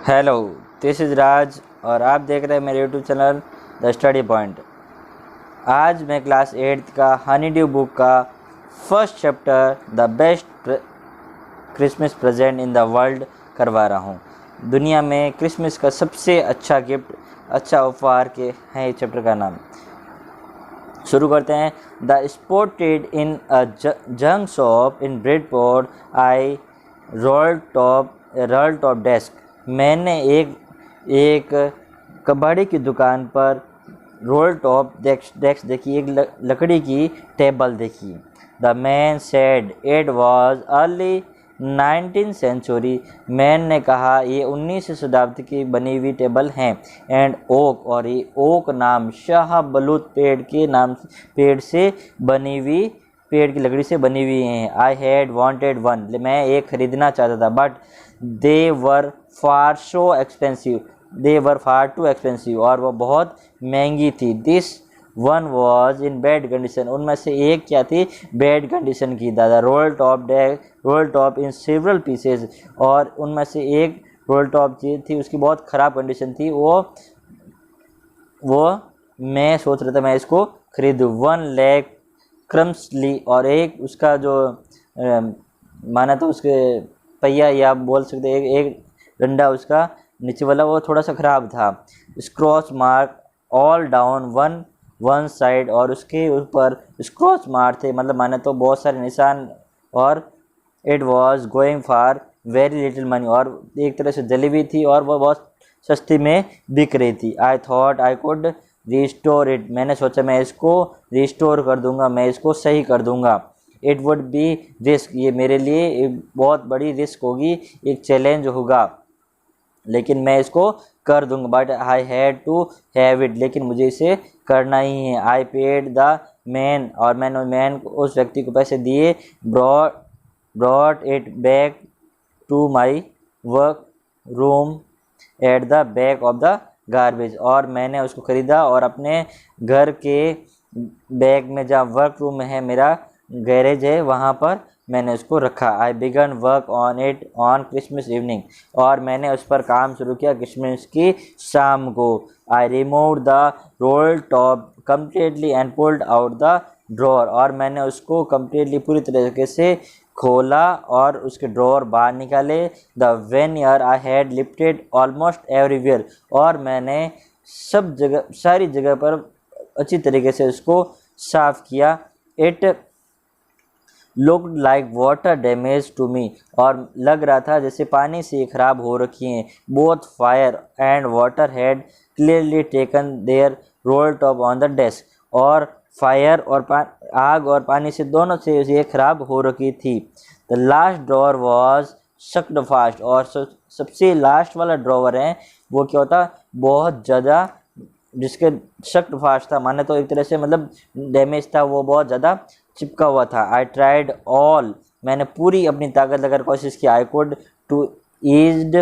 Hello, this is राज और आप देख रहे हैं मेरे YouTube channel the study point. आज मैं क्लास 8th का हनी ड्यू बुक का first chapter the best Christmas present in the world करवा रहा हूँ। दुनिया में क्रिसमस का सबसे अच्छा गिफ्ट, अच्छा उपहार के हैं इस चैप्टर का नाम। शुरू करते हैं। The spotted in a junk shop in Bridport I roll top desk. मैंने एक कबाड़ी की दुकान पर रोल टॉप डेस्क देखी, एक लकड़ी की टेबल देखी। The man said it was early 19th century. Man ने कहा ये 19वीं शताब्दी की बनी हुई टेबल हैं। एंड ओक, और ये ओक नाम शाहबलूत पेड़ से बनी हुई, पेड़ की लकड़ी से बनी हुई हैं। आई हैड वांटेड वन, मैं एक खरीदना चाहता था, but they were far too expensive, और वो बहुत महंगी थी। This one was in bad condition, उनमें से एक क्या थी, बैड कंडीशन की। दादा role top in several pieces, और उनमें से एक रोल टॉप थी, उसकी बहुत ख़राब कंडीशन थी। वो मैं सोच रहा था मैं इसको खरीदूँ। 1 लाख क्रम्सली, और एक उसका जो माना तो उसके पहिया या बोल सकते एक डंडा उसका नीचे वाला वो थोड़ा सा ख़राब था। Scratch mark all down one side, और उसके ऊपर स्क्रॉच मार्क थे, मतलब माने तो बहुत सारे निशान। और it was going for very little money, और एक तरह से जली हुई थी और वह बहुत सस्ती में बिक रही थी। I thought I could restore it, मैंने सोचा मैं इसको रिस्टोर कर दूंगा, मैं इसको सही कर दूंगा। इट वुड बी रिस्क, ये मेरे लिए एक बहुत बड़ी रिस्क होगी, एक चैलेंज होगा, लेकिन मैं इसको कर दूंगा। But I had to have it, लेकिन मुझे इसे करना ही है। आई पेड द मैन, और मैंने मैन को, उस व्यक्ति को पैसे दिए। Brought it back to my work room at the back of the garbage, और मैंने उसको ख़रीदा और अपने घर के बैग में, जहाँ वर्क रूम में है, मेरा गैरेज है, वहाँ पर मैंने उसको रखा। I began work on it on Christmas evening, और मैंने उस पर काम शुरू किया क्रिसमस की शाम को। I remove the role top completely and pulled out the drawer, और मैंने उसको कम्प्लीटली पूरी तरीके से खोला और उसके ड्रॉर बाहर निकाले। The vernier I had lifted almost everywhere, और मैंने सब जगह, सारी जगह पर अच्छी तरीके से उसको साफ किया। It looked like water damage to me, और लग रहा था जैसे पानी से ख़राब हो रखी हैं। Both fire and water had clearly taken their role top on the desk, और फायर और आग और पानी से दोनों से ये ख़राब हो रखी थी। द लास्ट ड्रॉवर वॉज शक्ड फास्ट, और सबसे लास्ट वाला ड्रॉवर है वो क्या होता, बहुत ज़्यादा, जिसके शक्ड फास्ट था, माने तो एक तरह से मतलब डैमेज था, वो बहुत ज़्यादा चिपका हुआ था। आई ट्राइड ऑल, मैंने पूरी अपनी ताकत लगाकर कोशिश की। I could to eased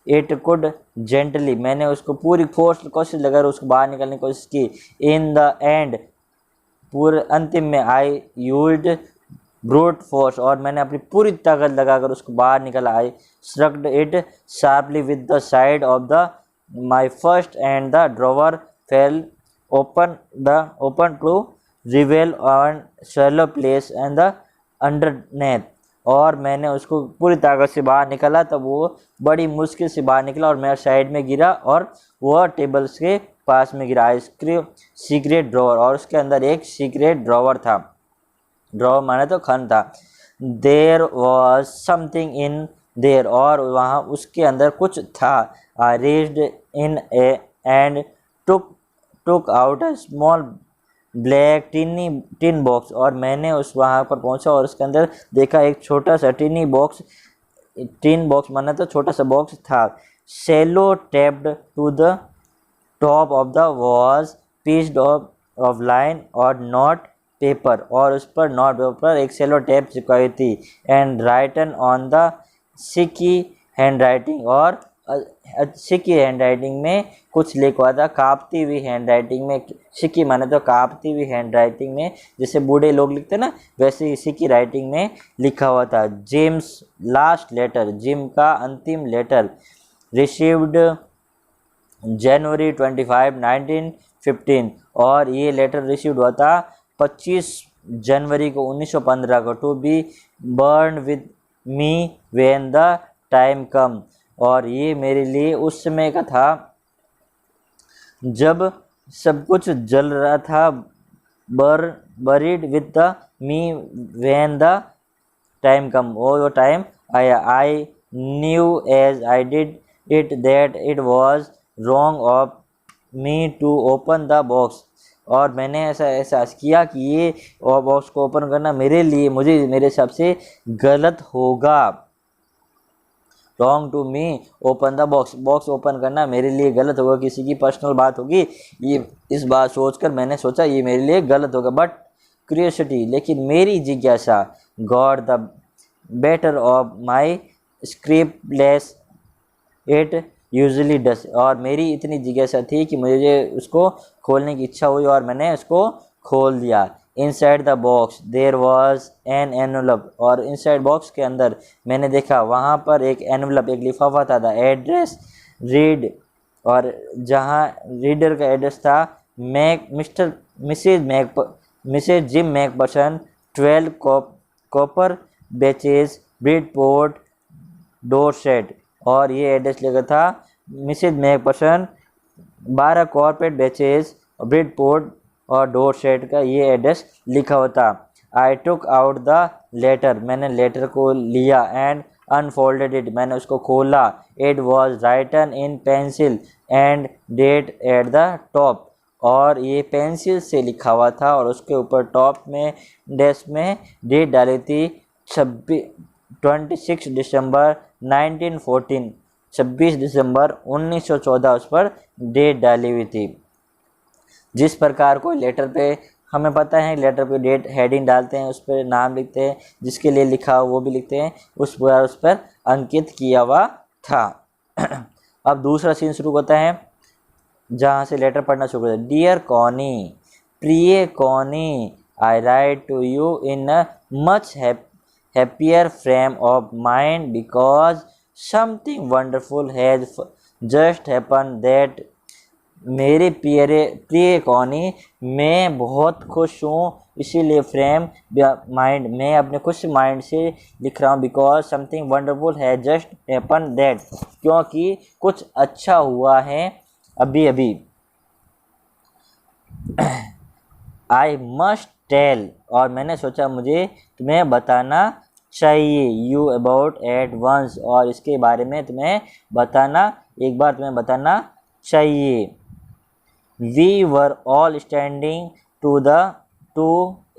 it could gently, मैंने उसको पूरी कोशिश लगाकर उसको बाहर निकालने की कोशिश की। इन द एंड, पूरे अंतिम में, आई यूज्ड ब्रूट फोर्स, और मैंने अपनी पूरी ताकत लगाकर उसको बाहर निकाला। I struck it sharply with the side of the my first, and the drawer fell open to reveal on shallow place and the underneath, और मैंने उसको पूरी ताकत से बाहर निकाला, तब वो बड़ी मुश्किल से बाहर निकला और मेरा साइड में गिरा, और वह टेबल्स के पास में गिरा। सीक्रेट ड्रॉवर, और उसके अंदर एक सीक्रेट ड्रॉवर था। ड्रॉवर माने तो खन था। There was something in there, और वहाँ उसके अंदर कुछ था। I reached in and took out a small black tin box, और मैंने उस वहाँ पर पहुँचा और उसके अंदर देखा एक छोटा सा टिन बॉक्स माना तो छोटा सा बॉक्स था। Sellotaped to the top of the was pieced off line और नॉट पेपर, और उस पर नॉट पेपर एक सेलो टेप चिपकाई थी। एंड राइटन ऑन द सिकी हैंड राइटिंग, और सिक्की हैंड राइटिंग में कुछ लिखा हुआ था, काँपती हुई हैंड राइटिंग में। सिक्की माने तो काँपती हुई हैंड राइटिंग में, जैसे बूढ़े लोग लिखते ना, वैसे ही सिक्की राइटिंग में लिखा हुआ था। जिम्स लास्ट लेटर, जिम का अंतिम लेटर। रिसीव्ड जनवरी 25, 1915, और ये लेटर रिसीव्ड हुआ था 25 जनवरी को 1915 को, to be burn with me when the time come, और ये मेरे लिए उस समय का था जब सब कुछ जल रहा था, buried with the me when the time come, वो टाइम आया। I knew as I did it that it was wrong of me to open the box, और मैंने ऐसा एहसास किया कि ये बॉक्स को ओपन करना मेरे हिसाब से गलत होगा। Wrong to me open the box open करना मेरे लिए गलत होगा, किसी की पर्सनल बात होगी, ये इस बात सोचकर मैंने सोचा ये मेरे लिए गलत होगा। बट क्यूरियोसिटी, लेकिन मेरी जिज्ञासा, got the better of my scruples it usually does, और मेरी इतनी जिज्ञासा थी कि मुझे उसको खोलने की इच्छा हुई और मैंने उसको खोल दिया। Inside the box there was an envelope, और इनसाइड बॉक्स के अंदर मैंने देखा वहाँ पर एक एनवलप, एक लिफाफा था। द एड्रेस रीड, और जहाँ रीडर का एड्रेस था Mrs Jim McPherson, 12 copper beeches, Bridport, Dorset, और ये एड्रेस लिखा था Mrs McPherson, 12 corporate beeches, Bridport और डोरसेट का ये एड्रेस लिखा हुआ था। I took out the letter, मैंने लेटर को लिया, एंड अनफोल्डेड इट, मैंने उसको खोला। It was written in pencil and date at the top, और ये पेंसिल से लिखा हुआ था और उसके ऊपर टॉप में डेस्क में डेट डाली थी 26 दिसंबर 1914, 26 दिसंबर 1914 उस पर डेट डाली हुई थी। जिस प्रकार को लेटर पे हमें पता है, लेटर पे डेट हेडिंग डालते हैं, उस पर नाम लिखते हैं, जिसके लिए लिखा हो वो भी लिखते हैं, उस पर अंकित किया हुआ था। अब दूसरा सीन शुरू होता है जहाँ से लेटर पढ़ना शुरू होता है। डियर कॉनी, प्रिय Connie, I write to you in a much happier frame of mind because something wonderful has just happened that, मेरे प्रिय कॉनी, मैं बहुत खुश हूँ, इसीलिए फ्रेम माइंड, मैं अपने खुश माइंड से लिख रहा हूँ। बिकॉज समथिंग वंडरफुल है जस्ट हैपन दैट, क्योंकि कुछ अच्छा हुआ है अभी अभी। आई मस्ट टेल, और मैंने सोचा मुझे तुम्हें बताना चाहिए। यू अबाउट एट वंस, और इसके बारे में तुम्हें बताना, एक बार तुम्हें बताना चाहिए। We were all standing to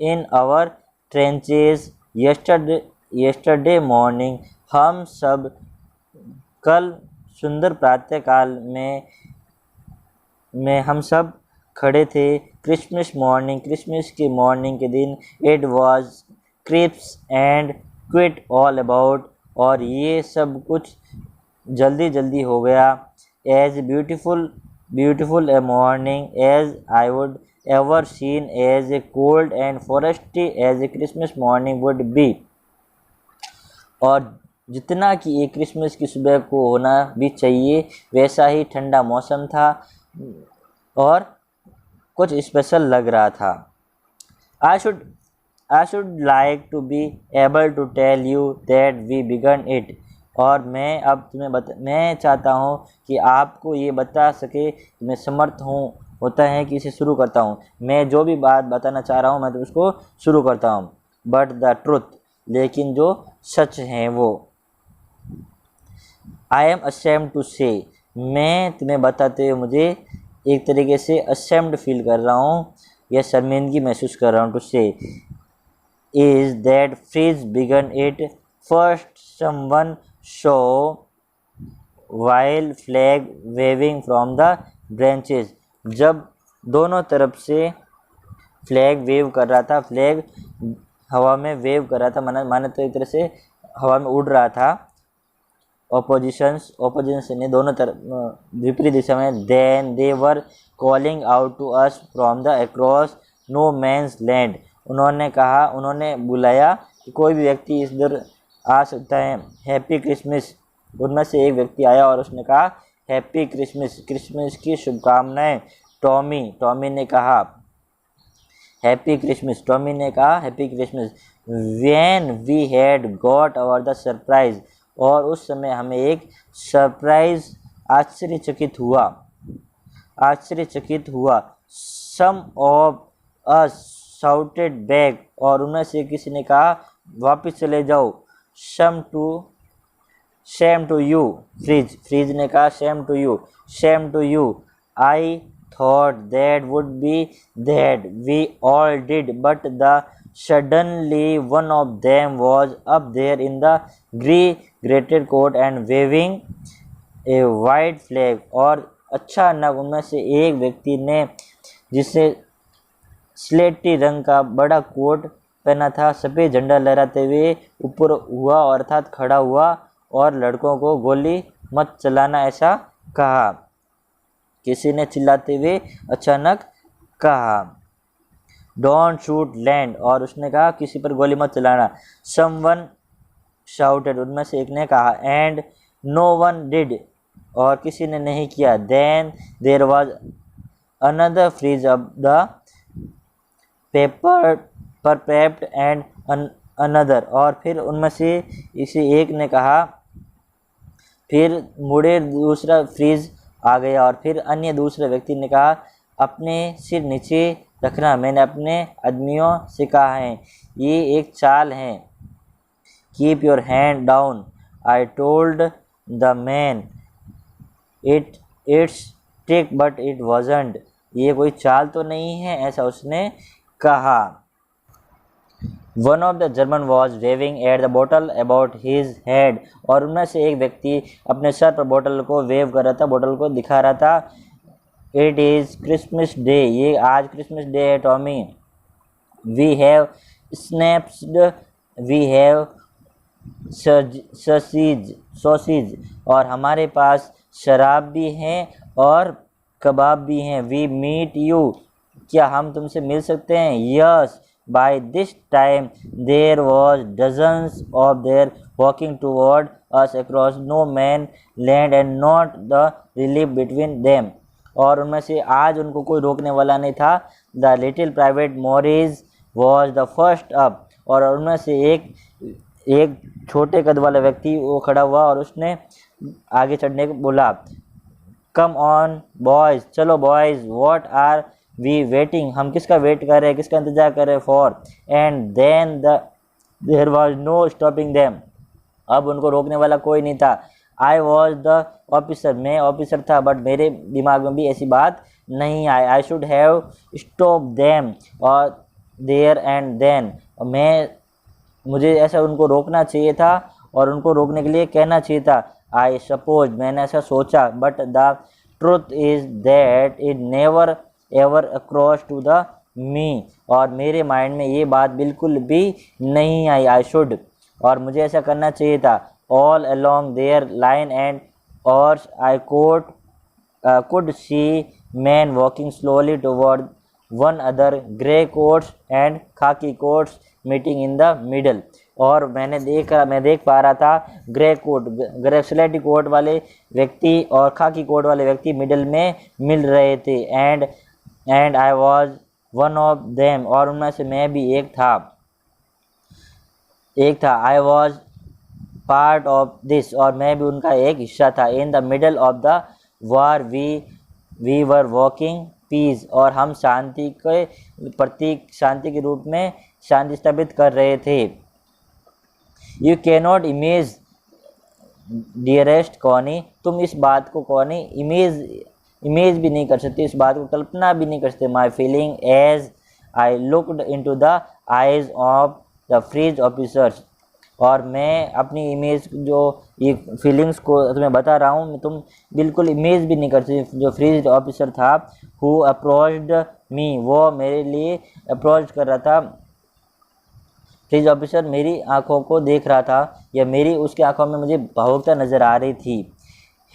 in our trenches yesterday morning, हम सब कल सुंदर प्रातःकाल में हम सब खड़े थे। क्रिसमस मॉर्निंग, क्रिसमस की मॉर्निंग के दिन। It was crisp and quiet all about, और ये सब कुछ जल्दी जल्दी हो गया। As beautiful a morning as I would ever seen, as a cold and frosty as a Christmas morning would be, और जितना कि एक क्रिसमस की सुबह को होना भी चाहिए वैसा ही ठंडा मौसम था और कुछ स्पेशल लग रहा था। I should like to be able to tell you that we began it, और मैं अब मैं चाहता हूँ कि आपको ये बता सके कि मैं समर्थ होता है कि इसे शुरू करता हूँ। मैं जो भी बात बताना चाह रहा हूँ मैं तो उसको शुरू करता हूँ। बट द ट्रुथ, लेकिन जो सच है वो। आई एम अशेम्ड टू से, मैं तुम्हें बताते हुए मुझे एक तरीके से अशेम्ड फील कर रहा हूँ या शर्मिंदगी महसूस कर रहा हूँ। To say is that Fritz began it first someone show while flag waving from the branches, जब दोनों तरफ से फ्लैग वेव कर रहा था, फ्लैग हवा में वेव कर रहा था, माने तो एक तरह से हवा में उड़ रहा था। ऑपोजिशन ने दोनों तरफ विपरीत दिशा में। Then they were calling out to us from the across no man's land, उन्होंने बुलाया कि कोई भी व्यक्ति इस दर आ सकता है। हैप्पी क्रिसमस उनमें से एक व्यक्ति आया और उसने कहा हैप्पी क्रिसमस, क्रिसमस की शुभकामनाएं। टॉमी ने कहा हैप्पी क्रिसमस, टॉमी ने कहा happy Christmas. When we had got our the surprise, और उस समय हमें एक सरप्राइज आश्चर्यचकित हुआ। Some of us shouted back, और उनमें से किसी ने कहा वापस चले जाओ। शेम टू यू, फ्रीज ने कहा same to you. I thought that would be that we all did, but suddenly one of them was up there in the greater coat and waving a white flag, और अचानक उनमें से एक व्यक्ति ने, जिसे स्लेटी रंग का बड़ा कोट पहना था, सफ़ेद झंडा लहराते हुए ऊपर हुआ और अर्थात खड़ा हुआ और लड़कों को गोली मत चलाना ऐसा कहा। किसी ने चिल्लाते हुए अचानक कहा डोंट शूट लैंड, और उसने कहा किसी पर गोली मत चलाना। समवन शाउटेड, उनमें से एक ने कहा एंड नो वन डिड, और किसी ने नहीं किया। Then there was another freeze of the paper परपेप्ट एंड अनदर, और फिर उनमें से इसी एक ने कहा, फिर मुड़े दूसरा फ्रीज आ गया, और फिर अन्य दूसरे व्यक्ति ने कहा अपने सिर नीचे रखना, मैंने अपने आदमियों से कहा है ये एक चाल है। Keep your hand down, I told the man it's trick but it wasn't, ये कोई चाल तो नहीं है ऐसा उसने कहा। One of the German was waving at the bottle about his head, और उनमें से एक व्यक्ति अपने सर पर बोतल को वेव कर रहा था, बोतल को दिखा रहा था। इट इज़ क्रिसमस डे, ये आज क्रिसमस डे है Tommy. We have schnapps, we have sausage, और हमारे पास शराब भी है और कबाब भी हैं। वी मीट यू, क्या हम तुमसे मिल सकते हैं? Yes. By this time there was dozens of them walking toward us across no man's land and not the relief between them, और उनमें से आज उनको कोई रोकने वाला नहीं था। The little private Morris was the first up, और उनमें से एक छोटे कद वाला व्यक्ति वो खड़ा हुआ और उसने आगे चढ़ने को बोला। Come on boys, चलो boys, what are we waiting, हम किसका वेट कर रहे हैं, किसका इंतजार कर रहे हैं for. And then there was no stopping them, अब उनको रोकने वाला कोई नहीं था। आई वॉज द ऑफिसर, मैं ऑफिसर था, बट मेरे दिमाग में भी ऐसी बात नहीं आई। I should have stop them और देयर एंड देन, मुझे ऐसा उनको रोकना चाहिए था और उनको रोकने के लिए कहना चाहिए था। आई सपोज, मैंने ऐसा सोचा, but the truth is that it never ever across to the me, और मेरे माइंड में ये बात बिल्कुल भी नहीं आई। आई शुड, और मुझे ऐसा करना चाहिए था। All along their line and और I could see men walking slowly toward one other, grey coats and khaki coats meeting in the middle, और मैं देख पा रहा था ग्रे स्लेटी कोट वाले व्यक्ति और खाकी कोट वाले व्यक्ति मिडल में मिल रहे थे। And I was one of them, और उनमें से मैं भी एक था। I was part of this, और मैं भी उनका एक हिस्सा था। In the middle of the war we were walking peace, और हम शांति के प्रतीक, शांति के रूप में शांति स्थापित कर रहे थे। You can not image dearest Connie, तुम इस बात को कॉनी इमेज भी नहीं कर सकते, इस बात को कल्पना भी नहीं कर सकते। My feeling as I looked into the eyes of the Fritz officers, और मैं अपनी इमेज जो ये फीलिंग्स को तुम्हें बता रहा हूँ, तुम बिल्कुल इमेज भी नहीं कर सकते। जो फ्रीज ऑफिसर था हु अप्रोच्ड मी, वो मेरे लिए अप्रोच कर रहा था। फ्रीज ऑफिसर मेरी आंखों को देख रहा था, या मेरी उसकी आंखों में मुझे भावुकता नज़र आ रही थी।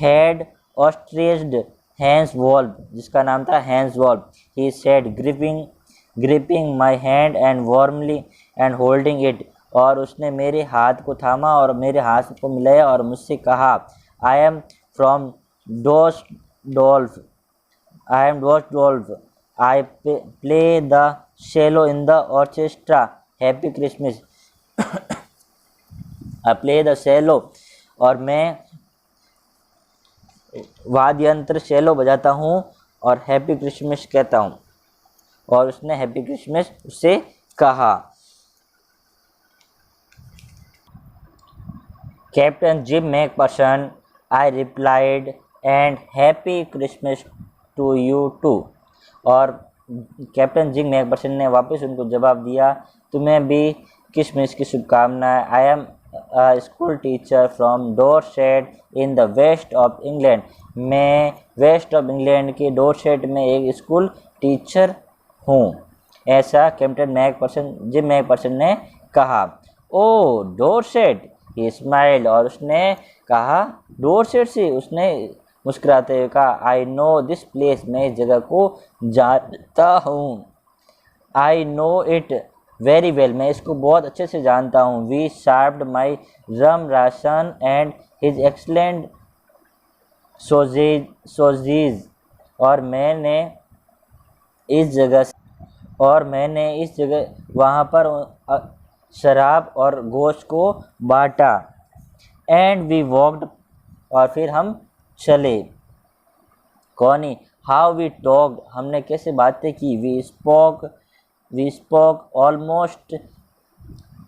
हैड ऑस्ट्रेस्ड हैंस वॉल्व, जिसका नाम था Hans Wolf, he said gripping my hand and warmly and holding it, और उसने मेरे हाथ को थामा और मेरे हाथ को मिलाया और मुझसे कहा, I am from dose Dolph, I am dose Dolph, I play the shallow in the orchestra, happy Christmas. I play the shallow, और मैं वाद्य यंत्र शेलो बजाता हूँ और हैप्पी क्रिसमस कहता हूँ, और उसने हैप्पी क्रिसमस उससे कहा। Captain Jim McPherson, I replied, and happy Christmas to you too. और कैप्टन जिम मैकपर्सन ने वापस उनको जवाब दिया, तुम्हें भी क्रिसमस की शुभकामनाएं। I am school teacher from Dorset in the west of England. मैं वेस्ट ऑफ इंग्लैंड के डोरसेट में एक स्कूल टीचर हूँ, ऐसा कैप्टन मैकपर्सन जिम मैकपर्सन ने कहा। ओ डोरसेट, ही स्माइल्ड, और उसने कहा डोरसेट से, उसने मुस्कुराते हुए कहा, आई नो दिस प्लेस, मैं इस जगह को जानता हूँ। I know it very well, मैं इसको बहुत अच्छे से जानता हूँ। We shared my rum ration and his excellent sausages, और मैंने इस जगह वहाँ पर शराब और गोश्त को बांटा। एंड वी वॉकड, और फिर हम चले। कौनी, हाउ वी टॉक्ड, हमने कैसे बातें की। We spoke almost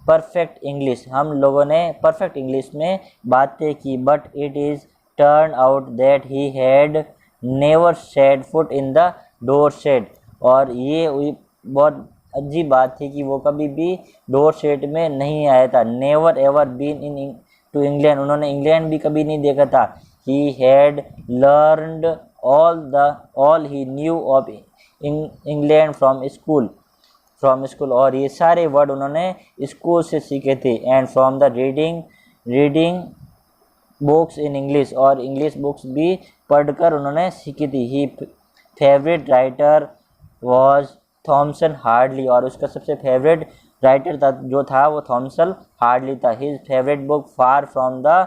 perfect English, हम लोगों ने परफेक्ट इंग्लिश में बातें की। But it is turn out that he had never set foot in the Dorset, और ये बहुत अजीब बात थी कि वो कभी भी डोरसेट में नहीं आया था। Never ever been in to England, उन्होंने इंग्लैंड भी कभी नहीं देखा था। He had learned all he knew of England from school, और ये सारे वर्ड उन्होंने स्कूल से सीखे थे। And from the reading books in English, और इंग्लिश बुक्स भी पढ़कर उन्होंने सीखी थी। He favourite writer was Thomas Hardy, और उसका सबसे फेवरेट राइटर जो था वो थॉमसन हार्डली था। His favourite book far from the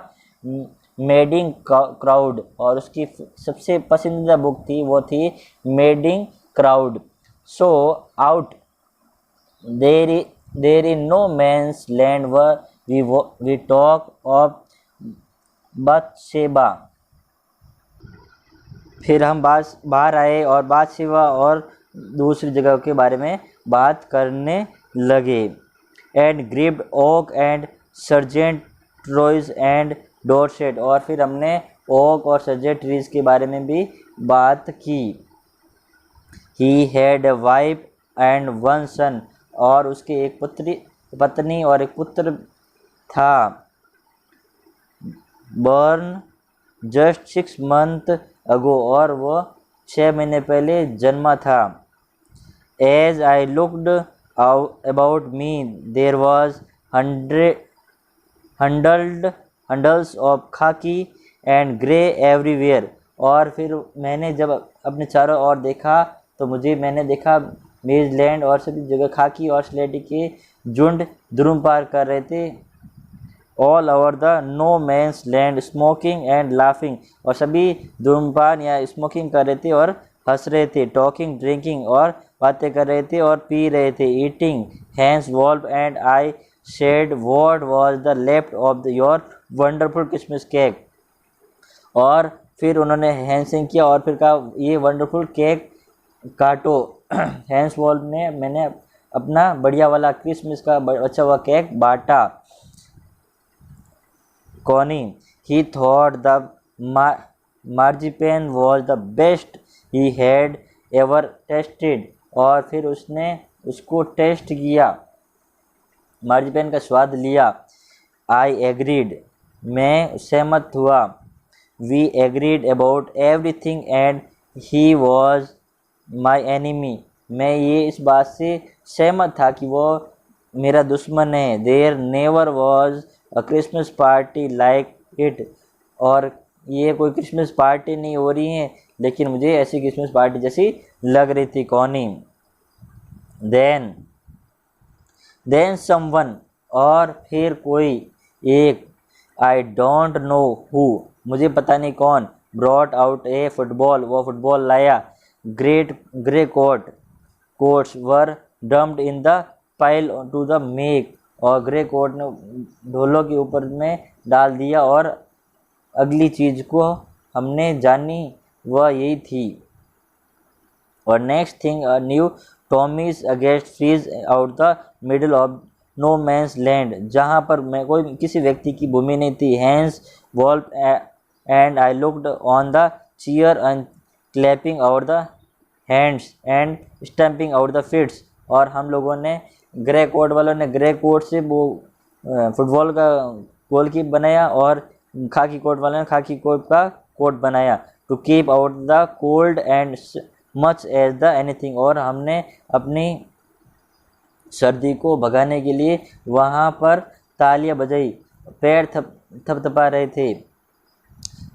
madding crowd, और उसकी सबसे पसंदीदा बुक थी वो थी madding crowd. So out there in no man's land we talk of Bathsheba. फिर हम बाहर आए और बाथशेबा और दूसरी जगह के बारे में बात करने लगे। And gripped Oak and sergeant Troy's and Dorset, और फिर हमने ओक और सर्जेंट ट्रीज के बारे में भी बात की। He had a wife and one son, और उसके एक पत्नी और एक पुत्र था। बर्न जस्ट 6 months अगो, और वो 6 महीने पहले जन्मा था। As I looked about me there was hundreds of khaki and grey everywhere, और फिर मैंने जब अपने चारों ओर देखा तो मैंने देखा मेजलैंड और सभी जगह खाकी और स्लेटी के झुंड धूम्रपान कर रहे थे। All over the no man's land smoking and laughing, और सभी धूम्रपान या स्मोकिंग कर रहे थे और हंस रहे थे। टॉकिंग ड्रिंकिंग, और बातें कर रहे थे और पी रहे थे। Eating Hans Wolf and I shared what was the left of your wonderful Christmas cake, और फिर उन्होंने हैंसिंग किया और फिर कहा ये वंडरफुल केक काटो। हैंस वॉल्व ने मैंने अपना बढ़िया वाला क्रिसमस का अच्छा हुआ केक बांटा। कौनी, he thought the marzipan was the best he had ever tasted, और फिर उसने उसको टेस्ट किया, मार्जिपेन का स्वाद लिया। आई एग्रीड, मैं सहमत हुआ। We agreed about everything and he was my enemy, मैं ये इस बात से सहमत था कि वो मेरा दुश्मन है। There never was a Christmas party like it, और ये कोई क्रिसमस पार्टी नहीं हो रही है लेकिन मुझे ऐसी क्रिसमस पार्टी जैसी लग रही थी। कौनी, देन समवन, और फिर कोई एक, आई डोंट नो हु, मुझे पता नहीं कौन, ब्रॉट आउट ए फुटबॉल, वो फुटबॉल लाया, great grey coats were dumped in the pile to the make, और ग्रे कोट ने ढोलों के ऊपर में डाल दिया और अगली चीज को हमने जानी वह यही थी। और next thing new Tommies against freeze out the middle of no man's land, जहाँ पर मैं कोई किसी व्यक्ति की भूमि नहीं थी। Hans Wolf and I looked on the cheer and clapping out the hands and stamping out the feet, और हम लोगों ने ग्रे कोट वालों ने ग्रे कोट से वो फुटबॉल का गोलकीप बनाया और खाकी कोट वालों ने खाकी कोट का कोट बनाया, to keep out the cold and much as the anything, और हमने अपनी सर्दी को भगाने के लिए वहाँ पर तालियां बजाई, पैर थपथपा रहे थे।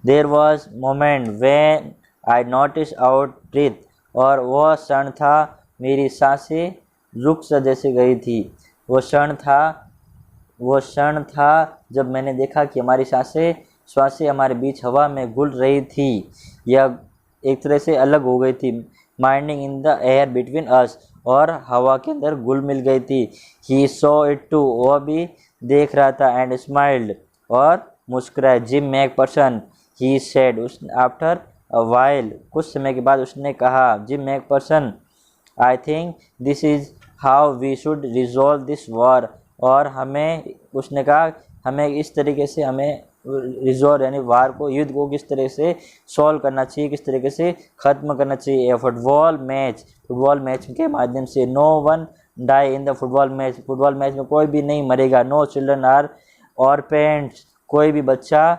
There was moment when I notice out breath, और वह क्षण था मेरी सांसें रुक सा जैसे गई थी। वो क्षण था जब मैंने देखा कि हमारी श्वासें हमारे बीच हवा में घुल रही थी या एक तरह से अलग हो गई थी। Minding in the air between us, और हवा के अंदर घुल मिल गई थी। ही सॉ इट टू, वह भी देख रहा था, एंड स्माइल्ड, और मुस्कुराए। Jim McPherson, he said, after a while, कुछ समय के बाद उसने कहा, Jim McPherson, I think this is how we should resolve this war, और उसने कहा हमें इस तरीके से हमें रिजॉल्व यानी वार को, युद्ध को किस तरह से सॉल्व करना चाहिए, किस तरीके से ख़त्म करना चाहिए। फुटबॉल मैच के माध्यम से, no one die in the football match में कोई भी नहीं मरेगा। नो चिल्ड्रन आर और पेरेंट्स, कोई भी बच्चा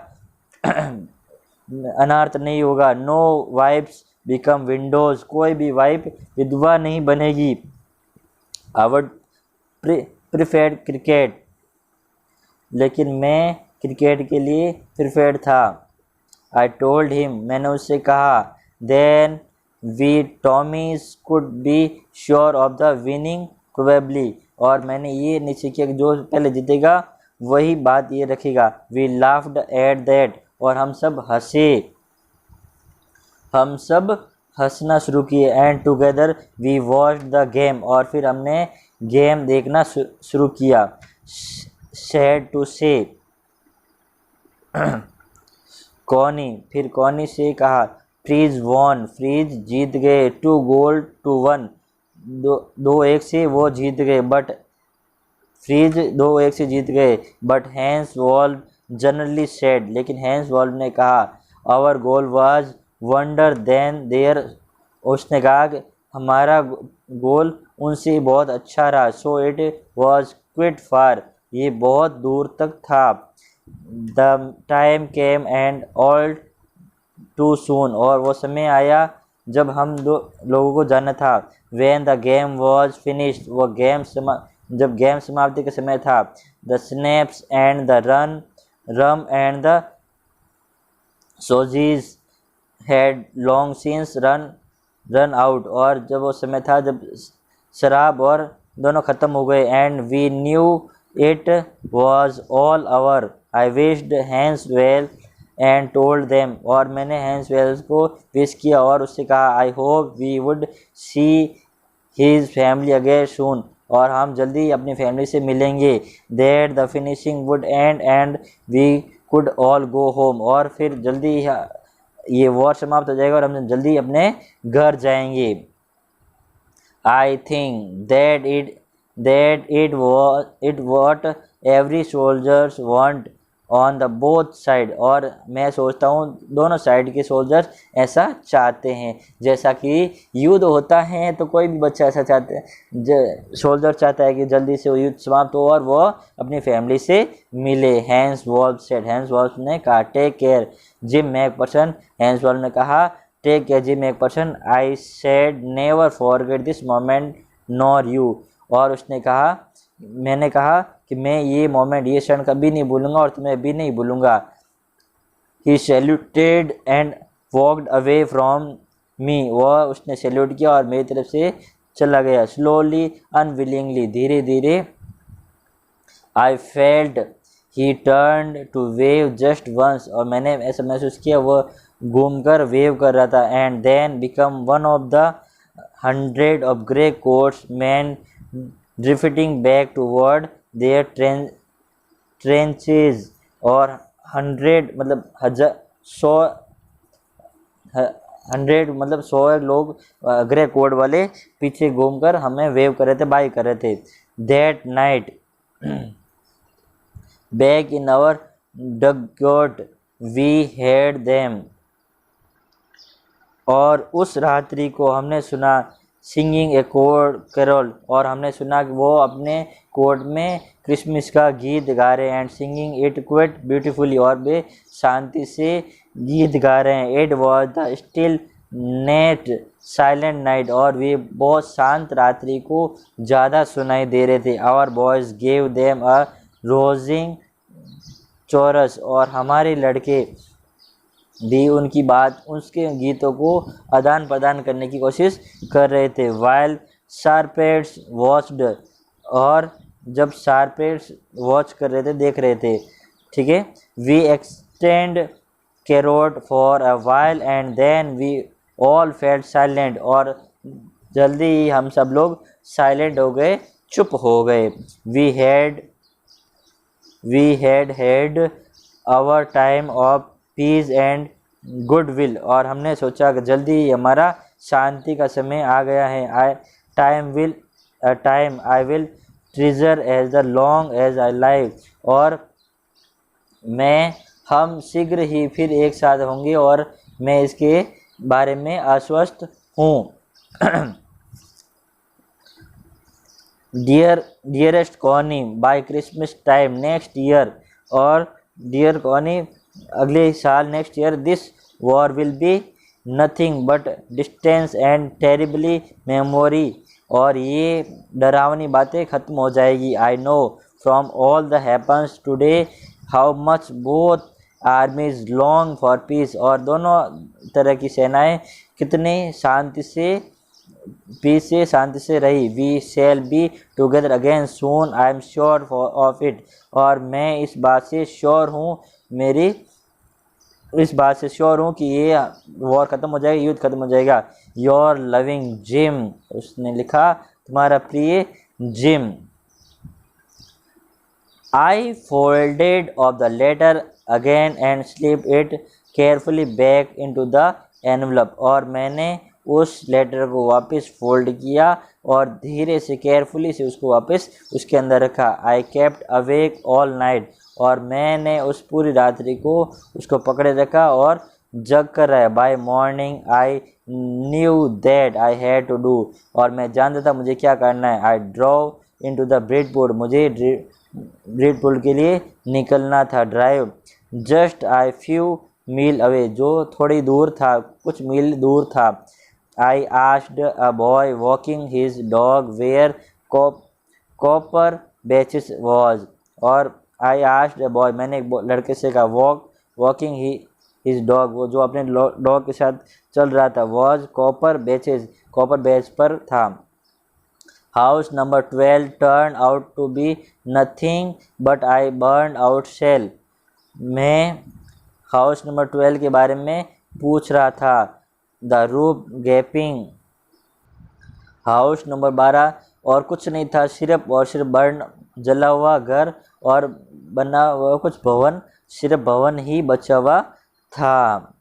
अनार्थ नहीं होगा। नो वाइफ्स बिकम विंडोज, कोई भी वाइफ विधवा नहीं बनेगी। आई प्रिफेर्ड क्रिकेट, लेकिन मैं क्रिकेट के लिए प्रिफेर्ड था। आई टोल्ड हिम, मैंने उससे कहा, then we Tommies could be sure of the winning probably, और मैंने ये निश्चय किया कि जो पहले जीतेगा वही बात ये रखेगा। वी लाफ्ड एट दैट, और हम सब हंसना शुरू किए। And together we watched the game, और फिर हमने गेम देखना शुरू किया। सैड टू से, कॉनी से कहा, फ्रीज वॉन, फ्रीज जीत गए। 2-1, 2-1 से वो जीत गए, बट फ्रीज 2-1 से जीत गए। But Hans Wolf generally said, लेकिन हैंस वॉल्व ने कहा, our goal was wonder then there, उसने कहा कि हमारा गोल उनसे बहुत अच्छा रहा। So it was quite far, ये बहुत दूर तक था। The time came and all too soon, और वो समय आया जब हम लोगों को जाना था। When the game was finished, वो जब गेम समाप्ति का समय था। The schnapps and the rum and the sausages had long since run out, और जब वो समय था जब शराब और दोनों ख़त्म हो गए। And we knew it was all over. I wished Hans well and told them, और मैंने हैंस वेल्स को विश किया और उससे कहा, I hope we would see his family again soon, और हम जल्दी अपनी फैमिली से मिलेंगे। That the finishing would end we could all go home, और फिर जल्दी ये वॉर समाप्त हो जाएगा और हम जल्दी अपने घर जाएंगे। I think that it what every soldiers want on the both side, और मैं सोचता हूँ दोनों साइड के सोल्जर्स ऐसा चाहते हैं। जैसा कि युद्ध होता है तो कोई भी बच्चा ऐसा चाहता है, सोल्जर चाहता है कि जल्दी से वो युद्ध समाप्त हो और वो अपनी फैमिली से मिले। Hans Wolf said, Hans Wolf ने कहा, take care Jim McPherson, Hans Wolf ने कहा, take care Jim McPherson, I said never forget this moment nor you, और उसने कहा, मैंने कहा कि मैं ये मोमेंट, ये क्षण कभी नहीं भूलूंगा और तुम्हें भी नहीं भूलूंगा। He saluted and walked away from me, वह उसने सैल्यूट किया और मेरी तरफ से चला गया। स्लोली अनविलिंगली, धीरे धीरे I felt he turn to wave just once, और मैंने ऐसा महसूस किया वो घूमकर वेव कर रहा था, and then become one of the 100 of grey coats man drifting back toward their trenches, और 100 मतलब 100 लोग ग्रे कोड वाले पीछे घूमकर हमें वेव कर रहे थे, बाय कर रहे थे। That night back in our dugout we had them, और उस रात्रि को हमने सुना सिंगिंग ए कोड कैरोल, और हमने सुना कि वो अपने कोर्ट में क्रिसमस का गीत गा रहे हैं, and singing it quit beautifully, और वे शांति से गीत गा रहे हैं। It was the still net silent night, और वे बहुत शांत रात्रि को ज़्यादा सुनाई दे रहे थे। Our boys gave them a rousing chorus, और हमारे लड़के भी उनकी बात उसके गीतों को आदान प्रदान करने की कोशिश कर रहे थे। वाइल शार्पेट्स वॉच्ड, और जब शार्पेट्स वॉच कर रहे थे, देख रहे थे, ठीक है। We extend carrot for a while and then we all felt silent, और जल्दी ही हम सब लोग साइलेंट हो गए, चुप हो गए। We had our time of peace and goodwill, और हमने सोचा कि जल्दी ही हमारा शांति का समय आ गया है। Time I will treasure as the long as I live, और हम शीघ्र ही फिर एक साथ होंगे, और मैं इसके बारे में आश्वस्त हूँ। Dearest Connie by Christmas time next year, और डियर कॉनी अगले साल next year this war will be nothing but distance and terribly memory, और ये डरावनी बातें ख़त्म हो जाएगी। I know from all the happens today how much both armies long for peace, और दोनों तरह की सेनाएं कितने शांति से रही। We shall be together again soon, I am sure of it, और मैं इस बात से श्योर हूँ कि ये वॉर ख़त्म हो जाएगा, युद्ध ख़त्म हो जाएगा। योर लविंग जिम, उसने लिखा तुम्हारा प्रिय Jim. I folded off the letter again and slip it carefully back into the envelope, और मैंने उस लेटर को वापस फोल्ड किया और धीरे से केयरफुली से उसको वापस उसके अंदर रखा। I kept awake all night, और मैंने उस पूरी रात्रि को उसको पकड़े रखा और जग कर रहा है। By morning I knew that I had to do, और मैं जानता था मुझे क्या करना है। I drove into the Breadpool, मुझे ब्रेडपुल के लिए निकलना था। Drive just I few mile away, जो थोड़ी दूर था, कुछ मील दूर था। I asked a boy walking his dog where Copper Beeches was, और आई आस्क्ड अ बॉय, मैंने एक लड़के से कहा वॉकिंग हिज डॉग, वो जो अपने डॉग के साथ चल रहा था। वॉज कॉपर बेच पर था। House number 12 turn out to be nothing but I burn out shell, मैं हाउस नंबर 12 के बारे में पूछ रहा था। The roof gaping, house number 12 और कुछ नहीं था, सिर्फ बर्न जला हुआ घर और बना हुआ कुछ भवन, सिर्फ भवन ही बचा हुआ था।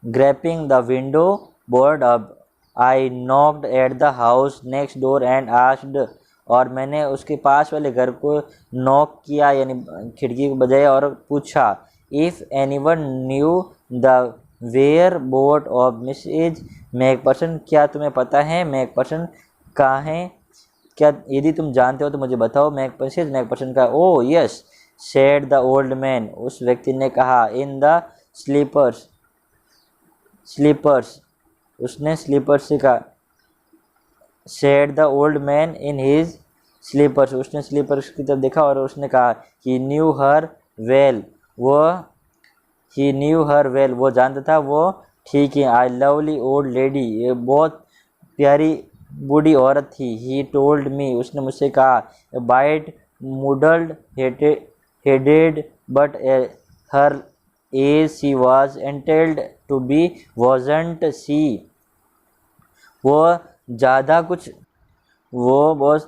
Grabbing the window board up, I knocked at the house next door and asked, और मैंने उसके पास वाले घर को नॉक किया यानी खिड़की को बजाया और पूछा। If anyone knew the whereabouts of Mrs McPherson, क्या तुम्हें पता है मैकपर्सन कहाँ है, क्या यदि तुम जानते हो तो मुझे बताओ मैकपर्सन का। Oh yes said the old man, उस व्यक्ति ने कहा। इन द स्लीपर्स, उसने स्लीपर्स से कहा। Said the old man in his slippers, उसने स्लीपर्स की तरफ देखा और उसने कहा। ही न्यू हर वेल, वो जानता था वो ठीक है। आई लवली ओल्ड लेडी, ये बहुत प्यारी बूढ़ी औरत थी। ही टोल्ड मी, उसने मुझसे कहा। Bit muddled headed, but her age she was entitled to be wasn't she। वो ज़्यादा कुछ वो बहुत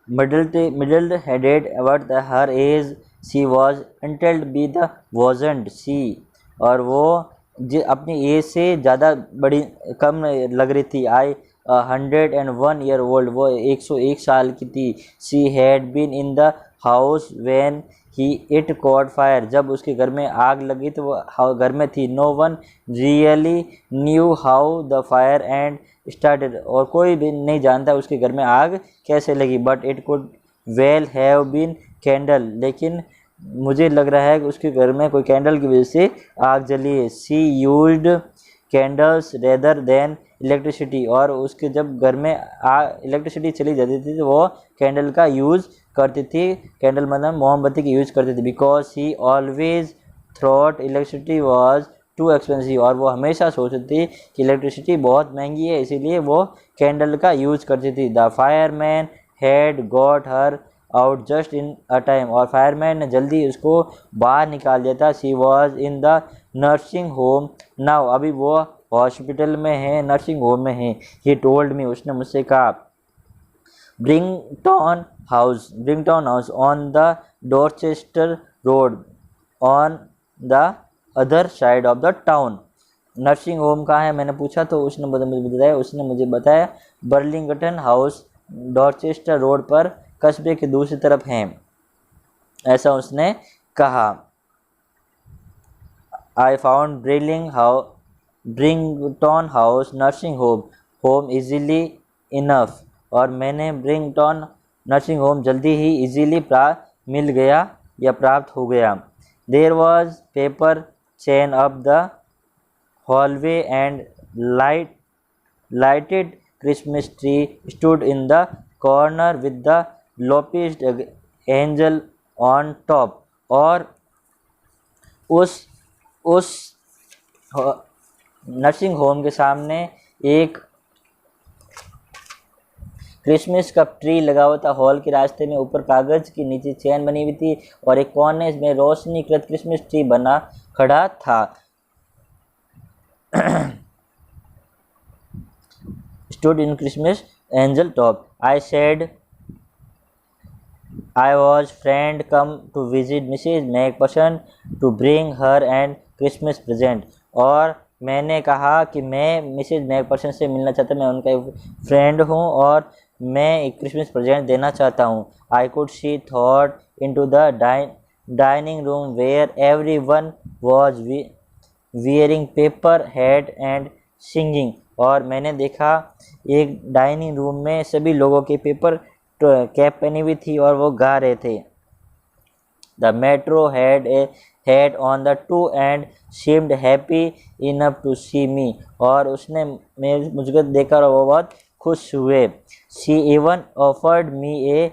middle headed, but her age she was entitled to be the wasn't she। और वो अपनी एज से ज़्यादा बड़ी कम लग रही थी। आई 101 year old, वो 101 साल की थी। She had been in the house when he it caught fire, जब उसके घर में आग लगी तो वो घर में थी। No one really knew how the fire and started, और कोई भी नहीं जानता उसके घर में आग कैसे लगी। But it could well have been candle, लेकिन मुझे लग रहा है कि उसके घर में कोई कैंडल की वजह से आग जली है। She used candles rather than electricity, और उसके जब घर में इलेक्ट्रिसिटी चली जाती थी तो वो कैंडल का यूज़ करती थी। कैंडल मतलब मोमबत्ती की यूज़ करती थी। Because he always thought electricity was too expensive, और वो हमेशा सोचती थी कि इलेक्ट्रिसिटी बहुत महंगी है, इसीलिए वो कैंडल का यूज़ करती थी। The fireman had got her out just in a time, और फायरमैन ने जल्दी उसको बाहर निकाल दिया था। She was in the nursing home now, अभी वो हॉस्पिटल में है, नर्सिंग होम में है। ही टोल्ड मी, उसने मुझसे कहा। Brighton house on the Dorchester road on the other side of the town. Nursing home कहाँ है मैंने पूछा तो उसने मुझे बताया बर्लिंगटन हाउस डॉर्चेस्टर रोड पर कस्बे के दूसरी तरफ हैं, ऐसा उसने कहा। I found Brighton house nursing home easily enough, और मैंने ब्रिंगटन नर्सिंग होम जल्दी ही इजीली मिल गया या प्राप्त हो गया। There was paper chain up the hallway and lighted Christmas tree stood in the corner with the lopest angel on top, और उस नर्सिंग होम के सामने एक क्रिसमस का ट्री लगा हुआ था। हॉल के रास्ते में ऊपर कागज के नीचे चैन बनी हुई थी, और एक कोने में रोशनीकृत क्रिसमस ट्री बना खड़ा था। stood in Christmas angel top. I said I was friend come to visit Mrs. Macpherson to bring her and Christmas present, और मैंने कहा कि मैं मिसेज मैकपर्सन से मिलना चाहता, मैं उनका एक फ्रेंड हूँ और मैं एक क्रिसमस प्रेजेंट देना चाहता हूँ। I could see thought into the dining room where everyone was wearing paper hat and singing, और मैंने देखा एक डाइनिंग रूम में सभी लोगों के पेपर कैप पहनी हुई थी और वो गा रहे थे। The matron had a hat on the too and seemed happy enough to see me, और उसने मुझको देखा और वो बहुत खुश हुए। She even offered me a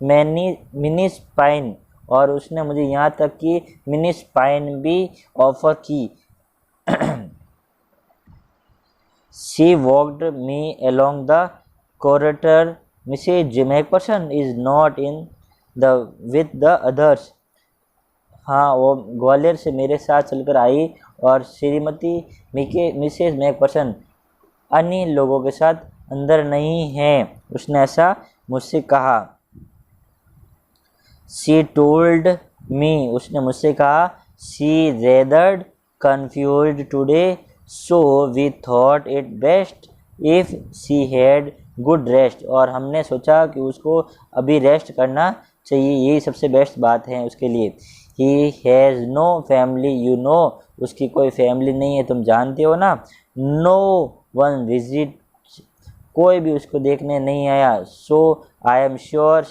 mince स्पाइन, और उसने मुझे यहाँ तक कि मिनी स्पाइन भी ऑफर की। She walked me along the corridor. Mrs. Macpherson is not with the others. हाँ, वो ग्वालियर से मेरे साथ चलकर आई और श्रीमती मिसेज मैकपर्सन अन्य लोगों के साथ अंदर नहीं हैं, उसने ऐसा मुझसे कहा। She told me, उसने मुझसे कहा। She rather confused today, so we thought it best if she had good rest, और हमने सोचा कि उसको अभी रेस्ट करना चाहिए, यही सबसे बेस्ट बात है उसके लिए। He has no family, you know, उसकी कोई फैमिली नहीं है, तुम जानते हो ना। No one visit, कोई भी उसको देखने नहीं आया। So I am sure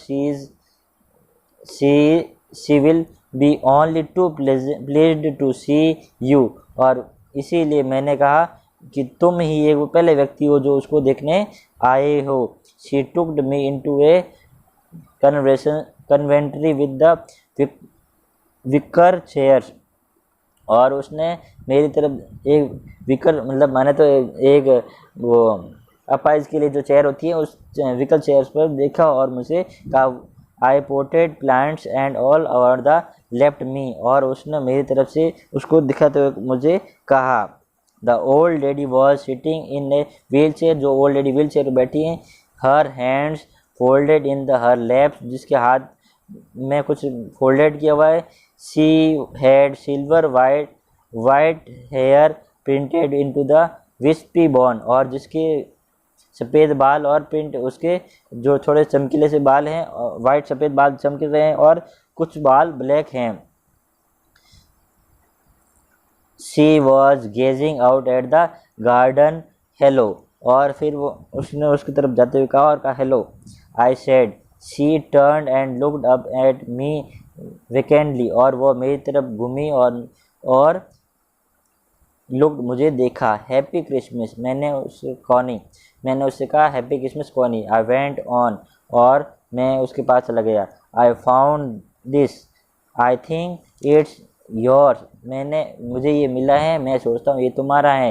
she will be only too pleased to see you, और इसीलिए मैंने कहा कि तुम ही एक पहले व्यक्ति हो जो उसको देखने आए हो। She took me into a conventry with the wicker chairs, और उसने मेरी तरफ एक विकर मतलब माने तो एक वो अपाइज के लिए जो चेयर होती है उस व्हीकल चेयर पर देखा और मुझे कहा I potted plants and all over the left me, और उसने मेरी तरफ से उसको दिखाते हुए मुझे कहा। The old lady was sitting in a wheelchair, जो ओल्ड लेडी व्हील चेयर पर बैठी हैं, her hands folded in the her laps, जिसके हाथ में कुछ फोल्डेड किया हुआ है। She had silver white hair printed into the wispy bun, और जिसके सफ़ेद बाल और प्रिंट उसके जो थोड़े चमकीले से बाल हैं, वाइट सफ़ेद बाल चमक रहे हैं और कुछ बाल ब्लैक हैं। She was gazing out at the garden hello, और फिर वो उसने उसकी तरफ जाते हुए कहा और कहा hello. I said, she turn and looked up at me vacantly, और वो मेरी तरफ घूमी और लुक्ड मुझे देखा। हैप्पी क्रिसमस, मैंने उससे कहा happy Christmas Connie. I went on, और मैं उसके पास चला गया। I found this, I think it's yours, मुझे ये मिला है, मैं सोचता हूँ ये तुम्हारा है।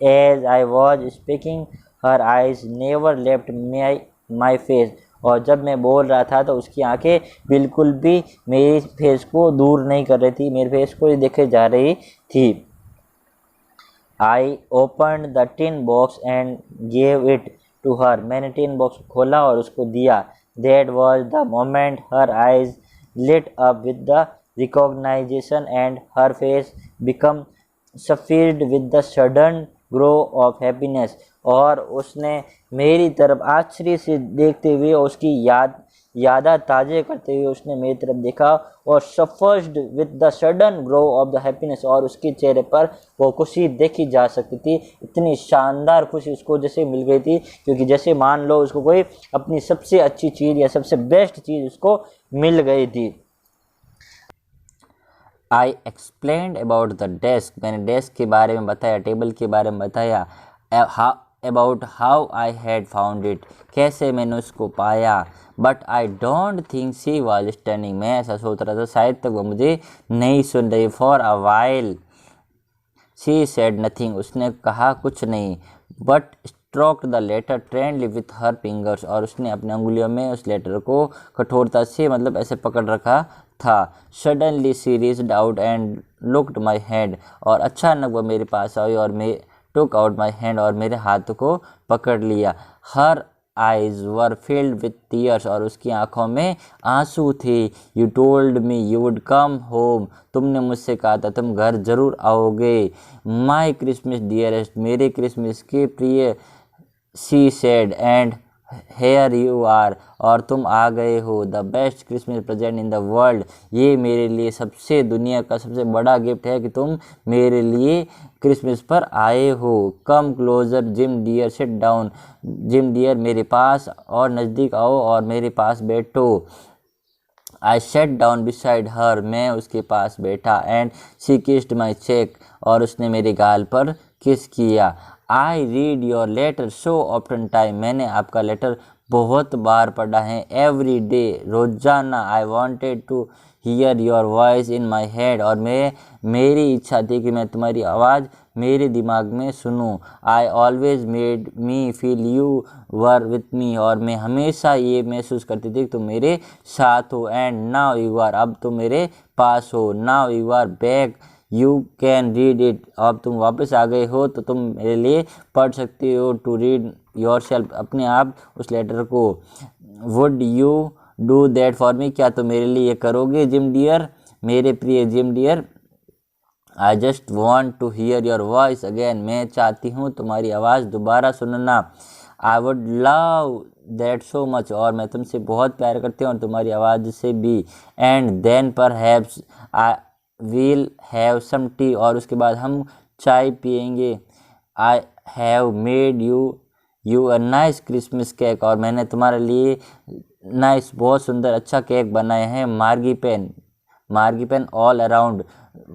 As I was speaking her eyes never left my face, और जब मैं बोल रहा था तो उसकी आंखें बिल्कुल भी मेरी फेस को दूर नहीं कर रही थी, मेरे फेस को ही देखे जा रही थी। I open the tin box and gave it to her, मैंने टिन बॉक्स खोला और उसको दिया। That was the moment her eyes lit up with the recognition and her face become suffused with the sudden glow of happiness, और उसने मेरी तरफ आश्चर्य से देखते हुए उसकी यादा ताज़े करते हुए उसने मेरी तरफ देखा और suffered with the sudden glow of the happiness, और उसके चेहरे पर वो खुशी देखी जा सकती थी। इतनी शानदार खुशी उसको जैसे मिल गई थी, क्योंकि जैसे मान लो उसको कोई अपनी सबसे अच्छी चीज़ या सबसे बेस्ट चीज़ उसको मिल गई थी। आई एक्सप्लेन्ड अबाउट द डेस्क, मैंने डेस्क के बारे में बताया, टेबल के बारे में बताया। About how I had found it, कैसे मैंने उसको पाया। But I don't think she was stunning, मैं ऐसा सोच रहा था शायद तक वो मुझे नहीं सुन रही। For a while she said nothing, उसने कहा कुछ नहीं। But stroke the letter tenderly with her fingers, और उसने अपने अंगुलियों में उस लेटर को कठोरता से मतलब ऐसे पकड़ रखा था। Suddenly she reached out and looked my hand, और अचानक वो मेरे पास आई और मैं टुक आउट माई हैंड, और मेरे हाथ को पकड़ लिया। Her eyes were filled with tears, और उसकी आंखों में आंसू थे। You told me you would come home, तुमने मुझसे कहा था तुम घर जरूर आओगे। माई क्रिसमस डियरेस्ट, मेरे क्रिसमस के प्रिय। She said, and here you are, और तुम आ गए हो। The best Christmas present in the world, ये मेरे लिए दुनिया का सबसे बड़ा गिफ्ट है कि तुम मेरे लिए क्रिसमस पर आए हो। Come closer Jim dear, sit down Jim dear, मेरे पास और नज़दीक आओ और मेरे पास बैठो। I sat down beside her, मैं उसके पास बैठा। And she kissed my cheek, और उसने मेरे गाल पर किस किया। I read your letter so often time, मैंने आपका लेटर बहुत बार पढ़ा है। एवरी डे, रोजाना। I wanted to hear your voice in my head, और मेरी इच्छा थी कि मैं तुम्हारी आवाज़ मेरे दिमाग में सुनूं। I always made me feel you were with me, और मैं हमेशा ये महसूस करती थी कि तुम मेरे साथ हो। एंड नाउ यू आर, अब तुम मेरे पास हो। Now you are back, you can read it, अब तुम वापस आ गए हो तो तुम मेरे लिए पढ़ सकते हो। टू रीड योर सेल्फ, अपने आप उस लेटर को। Would you do that for me, क्या तुम मेरे लिए करोगे जिम डियर, मेरे प्रिय Jim dear. I just want to hear your voice again, मैं चाहती हूँ तुम्हारी आवाज़ दोबारा सुनना। I would love that so much, और मैं तुमसे बहुत प्यार करती हूँ और तुम्हारी आवाज़ से भी। And then perhaps I will have some tea, और उसके बाद हम चाय पियेंगे। I have made you a nice Christmas cake, और मैंने तुम्हारे लिए नाइस बहुत सुंदर अच्छा केक बनाए हैं। मार्गी पेन ऑल अराउंड,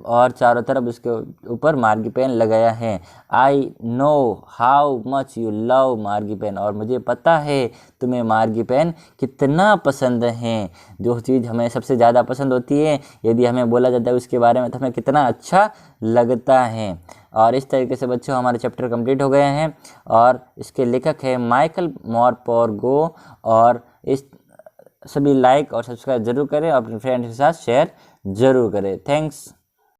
और चारों तरफ उसके ऊपर मार्गी पेन लगाया है। I know how much you love मार्गी पेन, और मुझे पता है तुम्हें मार्गी पेन कितना पसंद है। जो चीज़ हमें सबसे ज़्यादा पसंद होती है, यदि हमें बोला जाता है उसके बारे में तो हमें कितना अच्छा लगता है। और इस तरीके से बच्चों हमारे चैप्टर कंप्लीट हो गए हैं और इसके लेखक है माइकल मोरपोरगो। और इस सभी लाइक और सब्सक्राइब जरूर करें और अपने फ्रेंड्स के साथ शेयर जरूर करें। थैंक्स।